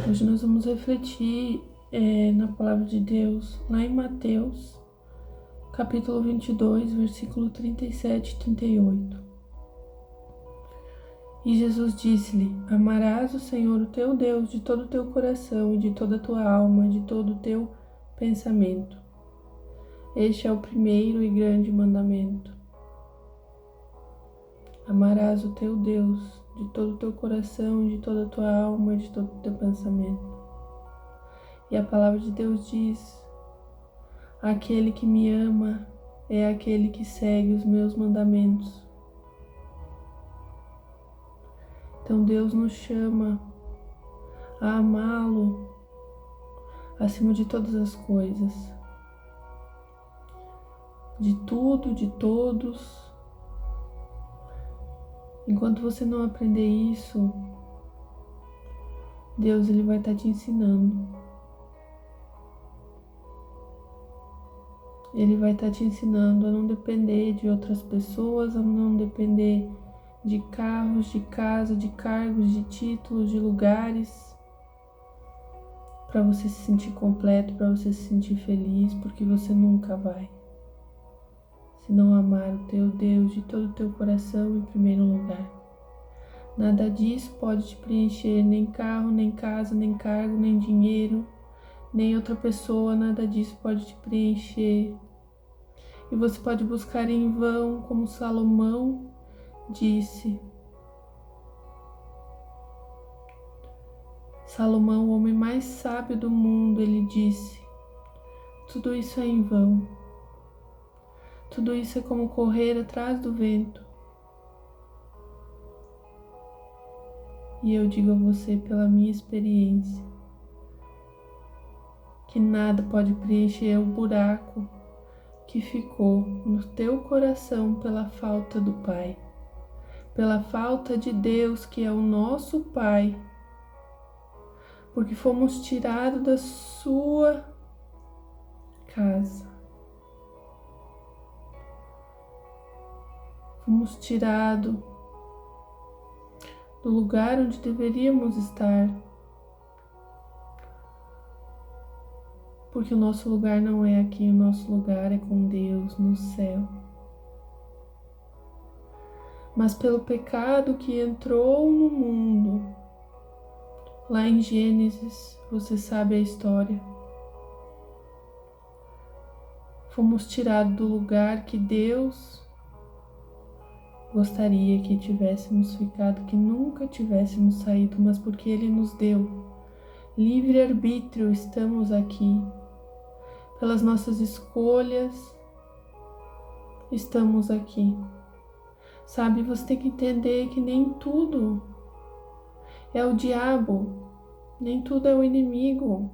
Hoje nós vamos refletir na palavra de Deus, lá em Mateus, capítulo 22, versículo 37 e 38. E Jesus disse-lhe: Amarás o Senhor, o teu Deus, de todo o teu coração e de toda a tua alma, e de todo o teu pensamento. Este é o primeiro e grande mandamento. Amarás o teu Deus de todo o teu coração, de toda a tua alma e de todo o teu pensamento. E a palavra de Deus diz: aquele que me ama é aquele que segue os meus mandamentos. Então Deus nos chama a amá-lo acima de todas as coisas, de tudo, de todos. Enquanto você não aprender isso, Deus ele vai estar te ensinando. Ele vai estar te ensinando a não depender de outras pessoas, a não depender de carros, de casa, de cargos, de títulos, de lugares, para você se sentir completo, para você se sentir feliz, porque você nunca vai. Se não amar o teu Deus de todo o teu coração em primeiro lugar. Nada disso pode te preencher, nem carro, nem casa, nem cargo, nem dinheiro, nem outra pessoa, nada disso pode te preencher. E você pode buscar em vão, como Salomão disse. Salomão, o homem mais sábio do mundo, ele disse: tudo isso é em vão. Tudo isso é como correr atrás do vento. E eu digo a você, pela minha experiência, que nada pode preencher o buraco que ficou no teu coração pela falta do Pai, pela falta de Deus, que é o nosso Pai, porque fomos tirados da sua casa. Fomos tirados do lugar onde deveríamos estar, porque o nosso lugar não é aqui, o nosso lugar é com Deus no céu. Mas pelo pecado que entrou no mundo, lá em Gênesis, você sabe a história, fomos tirados do lugar que Deus gostaria que tivéssemos ficado, que nunca tivéssemos saído, mas porque Ele nos deu livre-arbítrio, estamos aqui. Pelas nossas escolhas, estamos aqui. Sabe, você tem que entender que nem tudo é o diabo, nem tudo é o inimigo.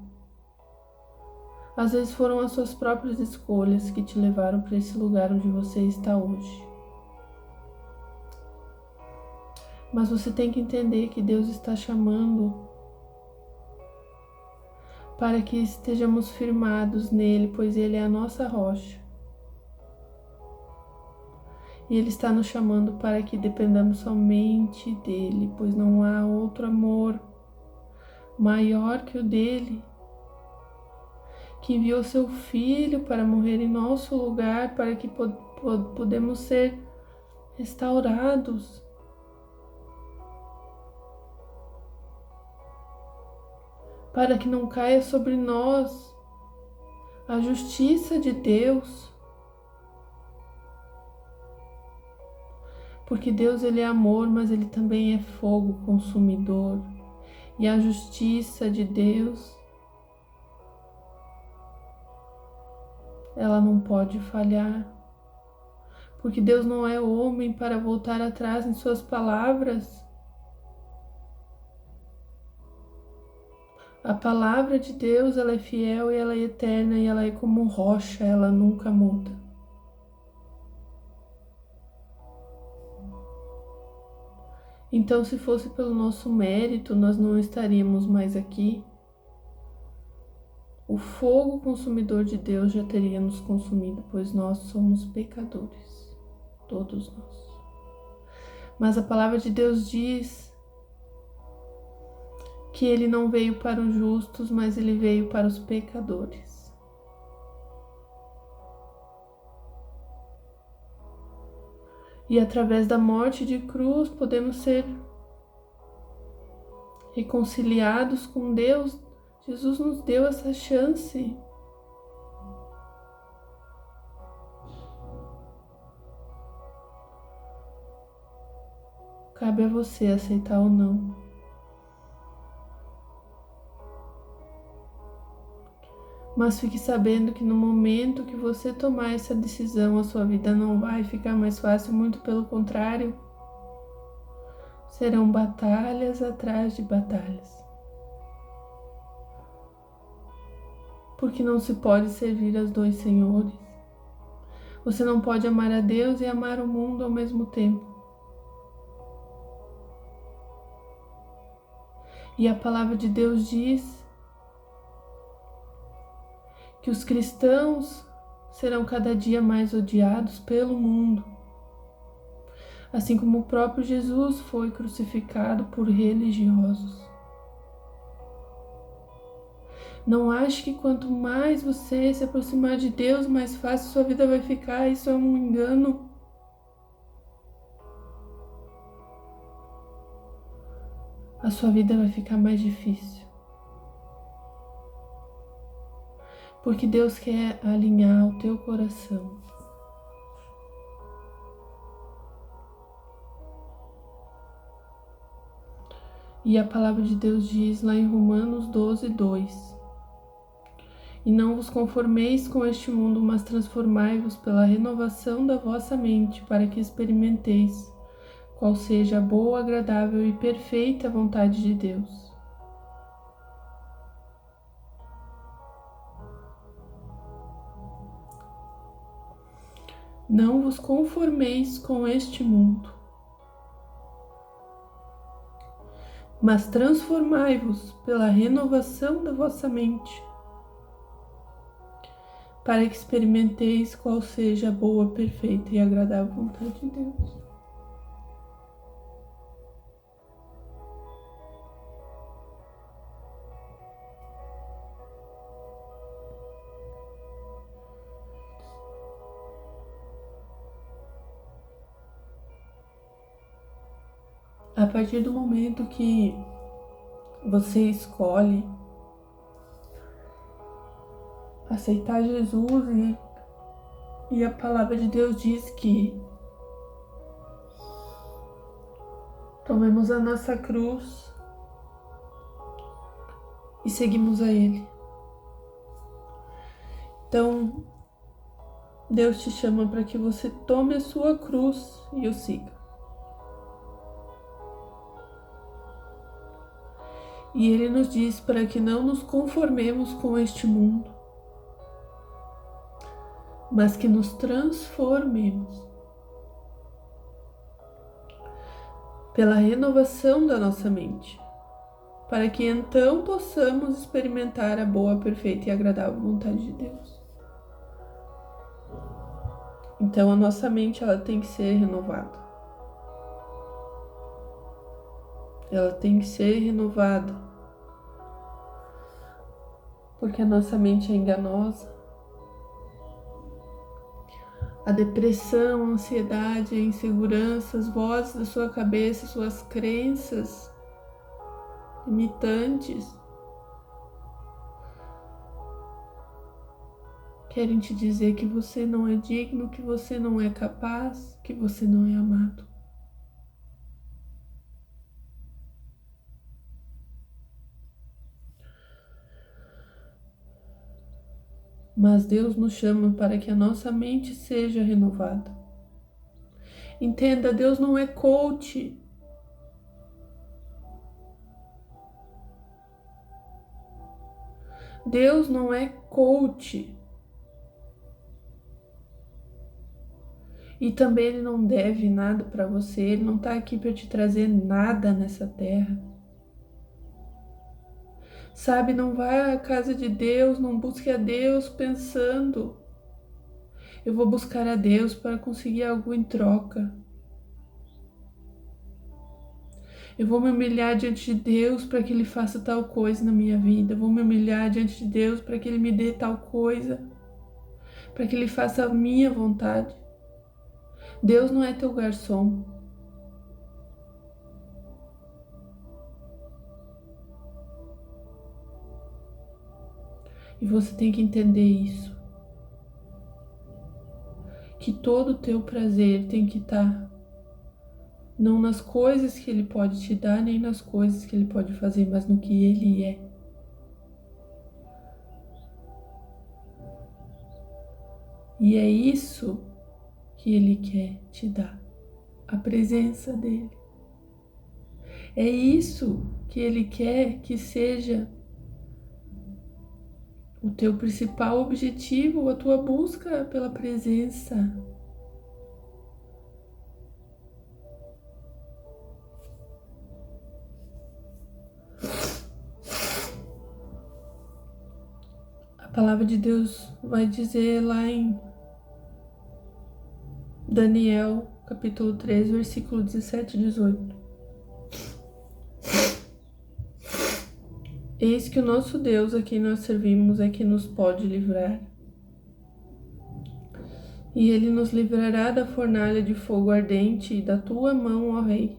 Às vezes foram as suas próprias escolhas que te levaram para esse lugar onde você está hoje. Mas você tem que entender que Deus está chamando para que estejamos firmados nele, pois Ele é a nossa rocha. E Ele está nos chamando para que dependamos somente dEle, pois não há outro amor maior que o dEle, que enviou seu Filho para morrer em nosso lugar, para que podemos ser restaurados. Para que não caia sobre nós a justiça de Deus. Porque Deus ele é amor, mas ele também é fogo consumidor. E a justiça de Deus, ela não pode falhar. Porque Deus não é homem para voltar atrás em suas palavras. A palavra de Deus, ela é fiel e ela é eterna e ela é como rocha, ela nunca muda. Então, se fosse pelo nosso mérito, nós não estaríamos mais aqui. O fogo consumidor de Deus já teria nos consumido, pois nós somos pecadores, todos nós. Mas a palavra de Deus diz que ele não veio para os justos, mas ele veio para os pecadores. E através da morte de cruz podemos ser reconciliados com Deus. Jesus nos deu essa chance. Cabe a você aceitar ou não. Mas fique sabendo que no momento que você tomar essa decisão, a sua vida não vai ficar mais fácil, muito pelo contrário. Serão batalhas atrás de batalhas. Porque não se pode servir aos dois senhores. Você não pode amar a Deus e amar o mundo ao mesmo tempo. E a palavra de Deus diz que os cristãos serão cada dia mais odiados pelo mundo, assim como o próprio Jesus foi crucificado por religiosos. Não ache que quanto mais você se aproximar de Deus, mais fácil sua vida vai ficar. Isso é um engano. A sua vida vai ficar mais difícil. Porque Deus quer alinhar o teu coração. E a palavra de Deus diz lá em Romanos 12:2: E não vos conformeis com este mundo, mas transformai-vos pela renovação da vossa mente, para que experimenteis qual seja a boa, agradável e perfeita vontade de Deus. Não vos conformeis com este mundo, mas transformai-vos pela renovação da vossa mente, para que experimenteis qual seja a boa, perfeita e agradável vontade de Deus. A partir do momento que você escolhe aceitar Jesus e a palavra de Deus diz que tomemos a nossa cruz e seguimos a Ele. Então, Deus te chama para que você tome a sua cruz e o siga. E Ele nos diz para que não nos conformemos com este mundo, mas que nos transformemos pela renovação da nossa mente, para que então possamos experimentar a boa, perfeita e agradável vontade de Deus. Então a nossa mente ela tem que ser renovada. Ela tem que ser renovada, porque a nossa mente é enganosa. A depressão, a ansiedade, a insegurança, as vozes da sua cabeça, suas crenças limitantes querem te dizer que você não é digno, que você não é capaz, que você não é amado. Mas Deus nos chama para que a nossa mente seja renovada. Entenda, Deus não é coach. Deus não é coach. E também Ele não deve nada para você. Ele não está aqui para te trazer nada nessa terra. Sabe, não vá à casa de Deus, não busque a Deus pensando: eu vou buscar a Deus para conseguir algo em troca. Eu vou me humilhar diante de Deus para que Ele faça tal coisa na minha vida. Eu vou me humilhar diante de Deus para que Ele me dê tal coisa, para que Ele faça a minha vontade. Deus não é teu garçom. E você tem que entender isso. Que todo o teu prazer tem que estar não nas coisas que Ele pode te dar, nem nas coisas que Ele pode fazer, mas no que Ele é. E é isso que Ele quer te dar, a presença dEle. É isso que Ele quer que seja o teu principal objetivo, a tua busca pela presença. A palavra de Deus vai dizer lá em Daniel, capítulo 3, versículo 17 e 18. Eis que o nosso Deus, a quem nós servimos, é que nos pode livrar. E Ele nos livrará da fornalha de fogo ardente e da tua mão, ó Rei.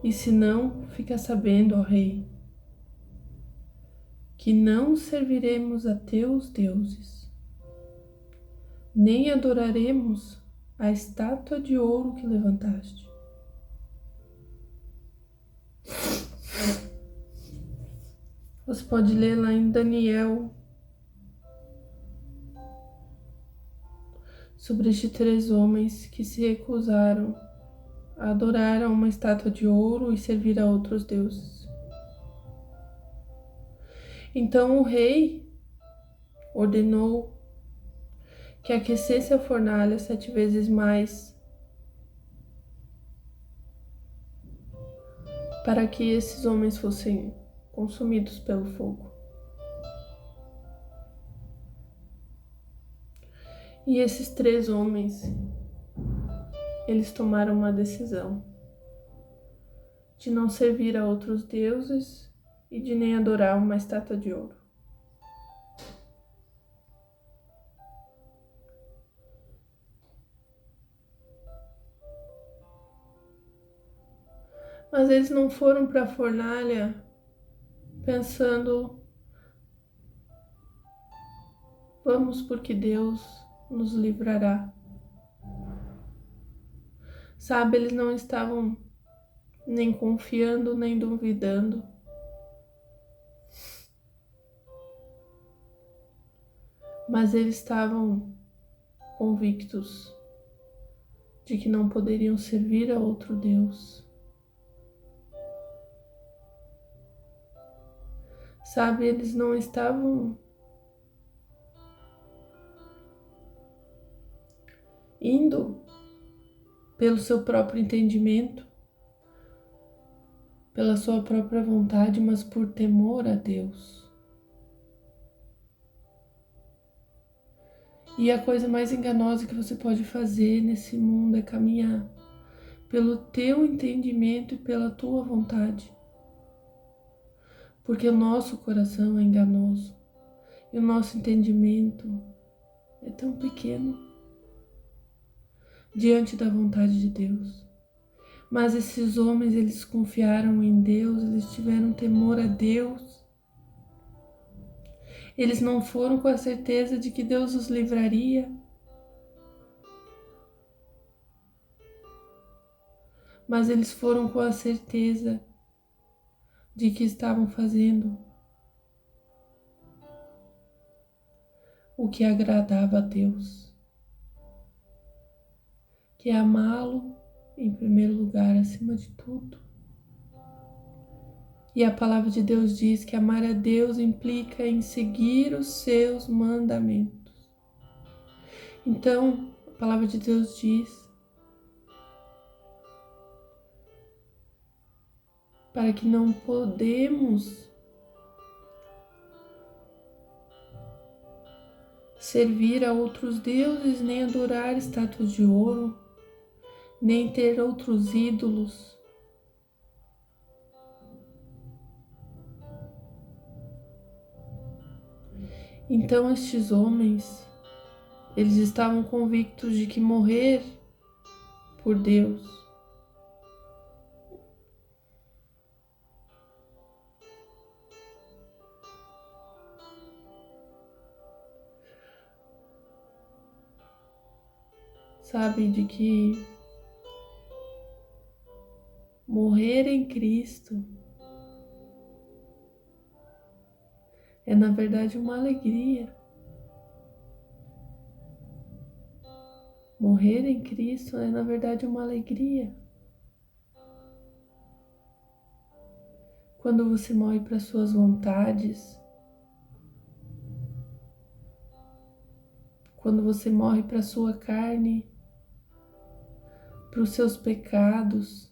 E se não, fica sabendo, ó Rei, que não serviremos a teus deuses, nem adoraremos a estátua de ouro que levantaste. Você pode ler lá em Daniel sobre estes 3 homens que se recusaram a adorar a uma estátua de ouro e servir a outros deuses. Então o rei ordenou que aquecesse a fornalha 7 vezes mais, para que esses homens fossem consumidos pelo fogo. E esses 3 homens, eles tomaram uma decisão de não servir a outros deuses e de nem adorar uma estátua de ouro. Mas eles não foram para a fornalha pensando, vamos porque Deus nos livrará. Sabe, eles não estavam nem confiando, nem duvidando. Mas eles estavam convictos de que não poderiam servir a outro Deus. Sabe, eles não estavam indo pelo seu próprio entendimento, pela sua própria vontade, mas por temor a Deus. E a coisa mais enganosa que você pode fazer nesse mundo é caminhar pelo teu entendimento e pela tua vontade. Porque o nosso coração é enganoso e o nosso entendimento é tão pequeno diante da vontade de Deus. Mas esses homens, eles confiaram em Deus, eles tiveram temor a Deus. Eles não foram com a certeza de que Deus os livraria, mas eles foram com a certeza de que estavam fazendo o que agradava a Deus, que é amá-lo em primeiro lugar, acima de tudo. E a palavra de Deus diz que amar a Deus implica em seguir os seus mandamentos. Então, a palavra de Deus diz para que não podemos servir a outros deuses nem adorar estátuas de ouro, nem ter outros ídolos. Então estes homens, eles estavam convictos de que morrer por Deus sabe, de que morrer em Cristo é na verdade uma alegria. Morrer em Cristo é na verdade uma alegria. Quando você morre para suas vontades, quando você morre para sua carne, para os seus pecados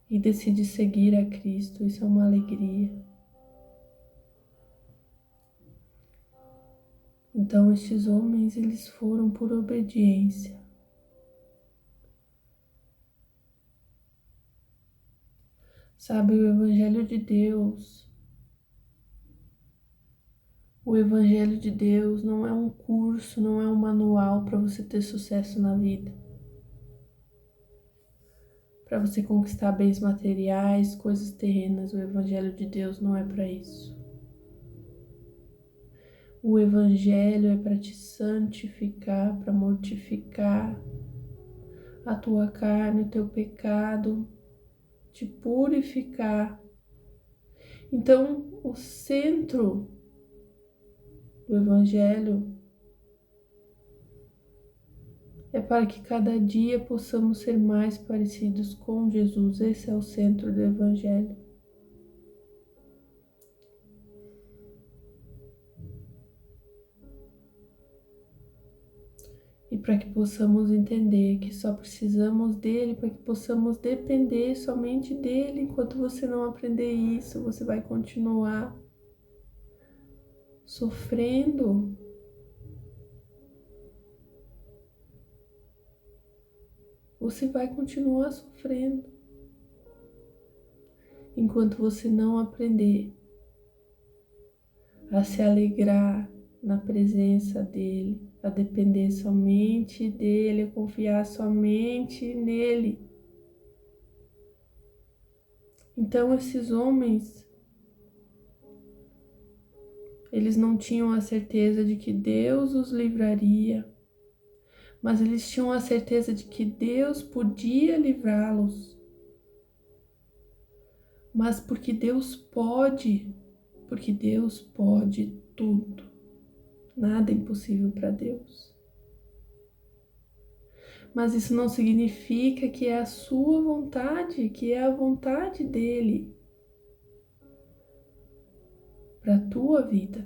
e decide seguir a Cristo, isso é uma alegria. Então estes homens, eles foram por obediência. Sabe, o Evangelho de Deus, não é um curso, não é um manual para você ter sucesso na vida, para você conquistar bens materiais, coisas terrenas. O Evangelho de Deus não é para isso. O Evangelho é para te santificar, para mortificar a tua carne, o teu pecado, te purificar. Então, o centro do Evangelho é para que cada dia possamos ser mais parecidos com Jesus. Esse é o centro do Evangelho. E para que possamos entender que só precisamos dele, para que possamos depender somente dele. Enquanto você não aprender isso, você vai continuar sofrendo. Você vai continuar sofrendo enquanto você não aprender a se alegrar na presença dele, a depender somente dele, a confiar somente nele. Então esses homens, eles não tinham a certeza de que Deus os livraria, mas eles tinham a certeza de que Deus podia livrá-los. Mas porque Deus pode tudo. Nada é impossível para Deus. Mas isso não significa que é a sua vontade, que é a vontade dele para a tua vida.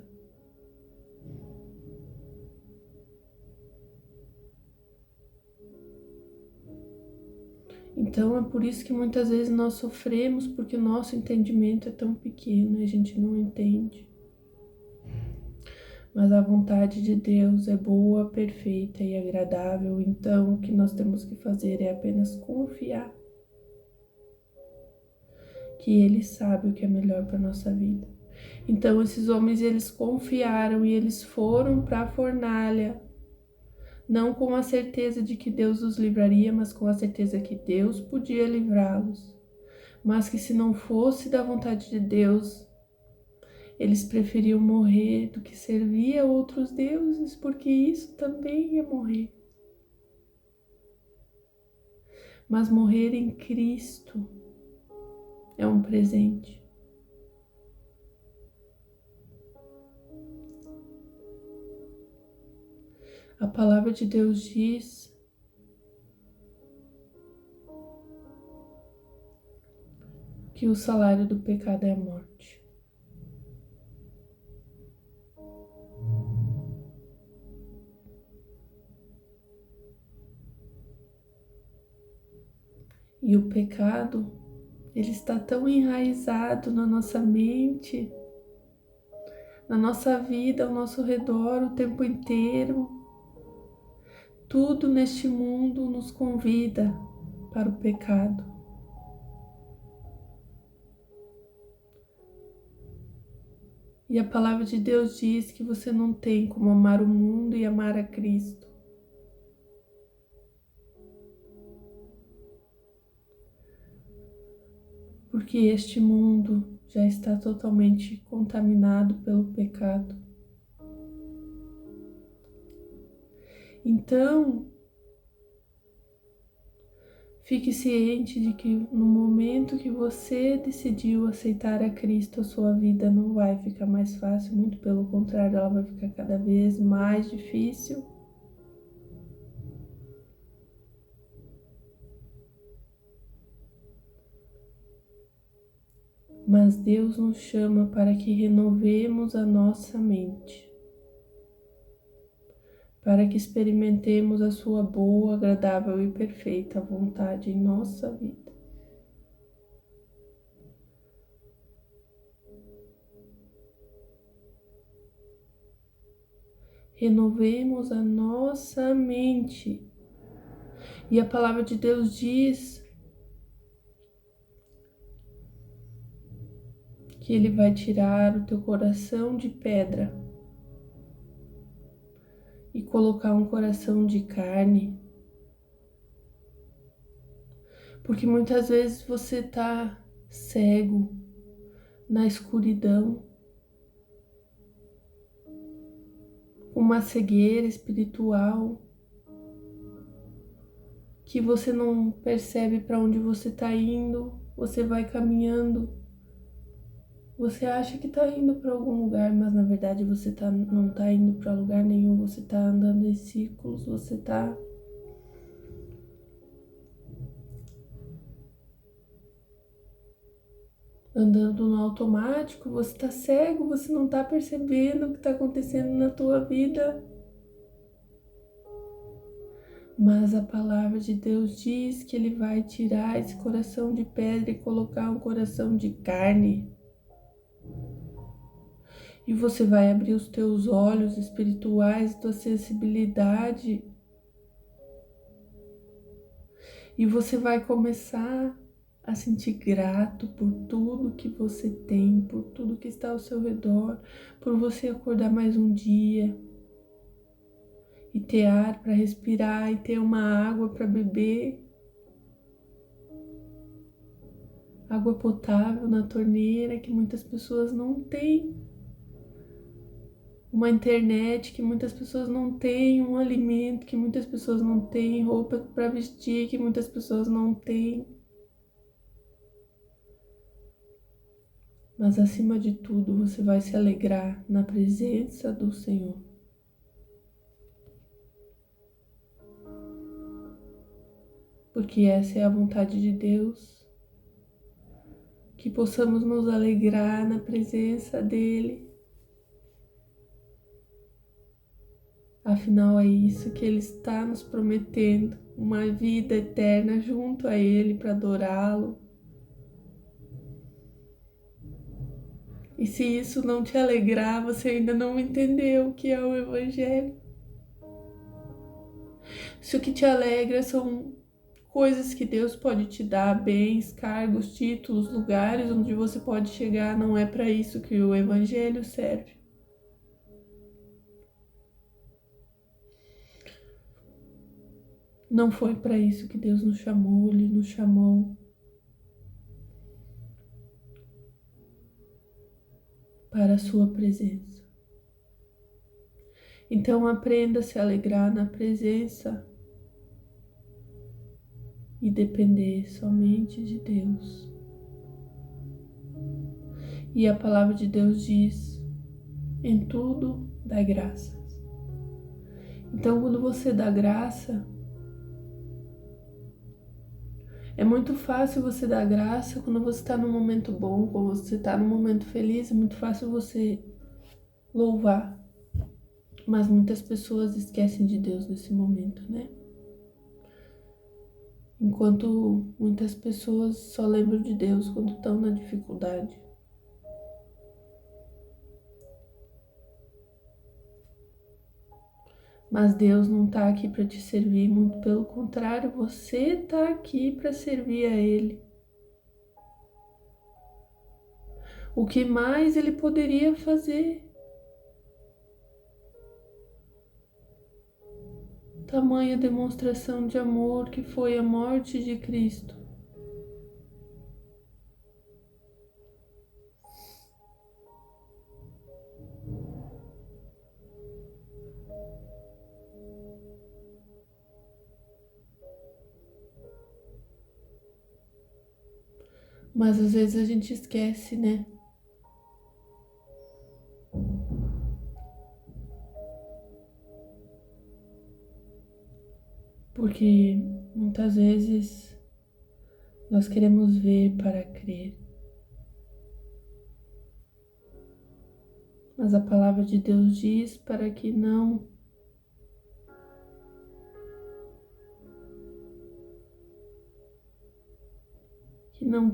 Então é por isso que muitas vezes nós sofremos, porque o nosso entendimento é tão pequeno e a gente não entende. Mas a vontade de Deus é boa, perfeita e agradável. Então o que nós temos que fazer é apenas confiar que Ele sabe o que é melhor para a nossa vida. Então esses homens, eles confiaram e eles foram para a fornalha, não com a certeza de que Deus os livraria, mas com a certeza que Deus podia livrá-los. Mas que se não fosse da vontade de Deus, eles preferiam morrer do que servir a outros deuses, porque isso também é morrer. Mas morrer em Cristo é um presente. A palavra de Deus diz que o salário do pecado é a morte. E o pecado, ele está tão enraizado na nossa mente, na nossa vida, ao nosso redor, o tempo inteiro. Tudo neste mundo nos convida para o pecado. E a palavra de Deus diz que você não tem como amar o mundo e amar a Cristo. Porque este mundo já está totalmente contaminado pelo pecado. Então, fique ciente de que no momento que você decidiu aceitar a Cristo, a sua vida não vai ficar mais fácil, muito pelo contrário, ela vai ficar cada vez mais difícil. Mas Deus nos chama para que renovemos a nossa mente, para que experimentemos a sua boa, agradável e perfeita vontade em nossa vida. Renovemos a nossa mente. E a palavra de Deus diz que Ele vai tirar o teu coração de pedra e colocar um coração de carne. Porque muitas vezes você está cego na escuridão, com uma cegueira espiritual, que você não percebe para onde você está indo, você vai caminhando, você acha que está indo para algum lugar, mas na verdade você não está indo para lugar nenhum, você está andando em círculos, você está andando no automático, você está cego, você não está percebendo o que está acontecendo na tua vida. Mas a palavra de Deus diz que Ele vai tirar esse coração de pedra e colocar um coração de carne. E você vai abrir os teus olhos espirituais, tua sensibilidade. E você vai começar a sentir grato por tudo que você tem, por tudo que está ao seu redor, por você acordar mais um dia e ter ar para respirar e ter uma água para beber, água potável na torneira que muitas pessoas não têm, uma internet que muitas pessoas não têm, um alimento que muitas pessoas não têm, roupa para vestir que muitas pessoas não têm. Mas acima de tudo, você vai se alegrar na presença do Senhor. Porque essa é a vontade de Deus, que possamos nos alegrar na presença dEle. Afinal, é isso que Ele está nos prometendo, uma vida eterna junto a Ele para adorá-lo. E se isso não te alegrar, você ainda não entendeu o que é o Evangelho. Se o que te alegra são coisas que Deus pode te dar, bens, cargos, títulos, lugares onde você pode chegar, não é para isso que o Evangelho serve. Não foi para isso que Deus nos chamou, Ele nos chamou para a sua presença. Então aprenda a se alegrar na presença e depender somente de Deus. E a palavra de Deus diz: em tudo dá graças. Então quando você dá graça, é muito fácil você dar graça quando você está num momento bom, quando você está num momento feliz, é muito fácil você louvar. Mas muitas pessoas esquecem de Deus nesse momento, né? Enquanto muitas pessoas só lembram de Deus quando estão na dificuldade. Mas Deus não está aqui para te servir, muito pelo contrário, você está aqui para servir a Ele. O que mais Ele poderia fazer? Tamanha demonstração de amor que foi a morte de Cristo. Mas às vezes a gente esquece, né? Porque muitas vezes nós queremos ver para crer. Mas a palavra de Deus diz para que não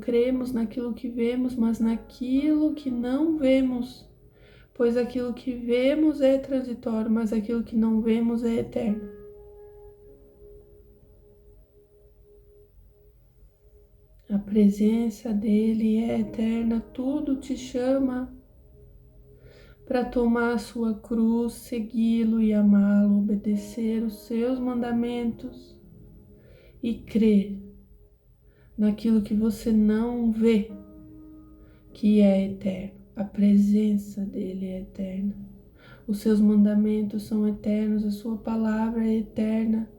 cremos naquilo que vemos, mas naquilo que não vemos. Pois aquilo que vemos é transitório, mas aquilo que não vemos é eterno. A presença dele é eterna, tudo te chama para tomar a sua cruz, segui-lo e amá-lo, obedecer os seus mandamentos e crer naquilo que você não vê, que é eterno. A presença dele é eterna. Os seus mandamentos são eternos, a sua palavra é eterna.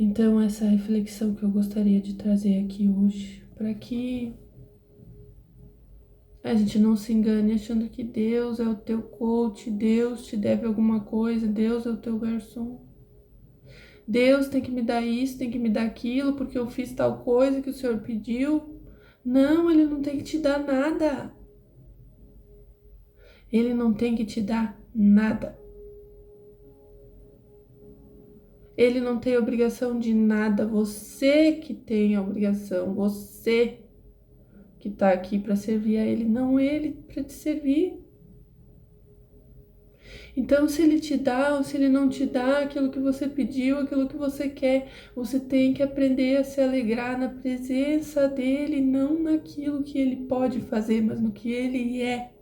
Então, essa reflexão que eu gostaria de trazer aqui hoje, para que a gente não se engane achando que Deus é o teu coach, Deus te deve alguma coisa, Deus é o teu garçom. Deus tem que me dar isso, tem que me dar aquilo, porque eu fiz tal coisa que o Senhor pediu. Não, Ele não tem que te dar nada. Ele não tem que te dar nada. Ele não tem obrigação de nada, você que tem a obrigação, você que tá aqui para servir a Ele, não Ele para te servir. Então, se Ele te dá ou se Ele não te dá aquilo que você pediu, aquilo que você quer, você tem que aprender a se alegrar na presença dEle, não naquilo que Ele pode fazer, mas no que Ele é.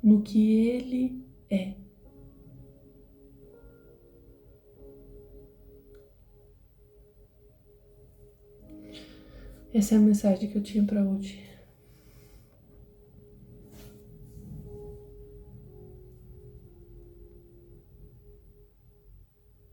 No que Ele é. Essa é a mensagem que eu tinha para hoje.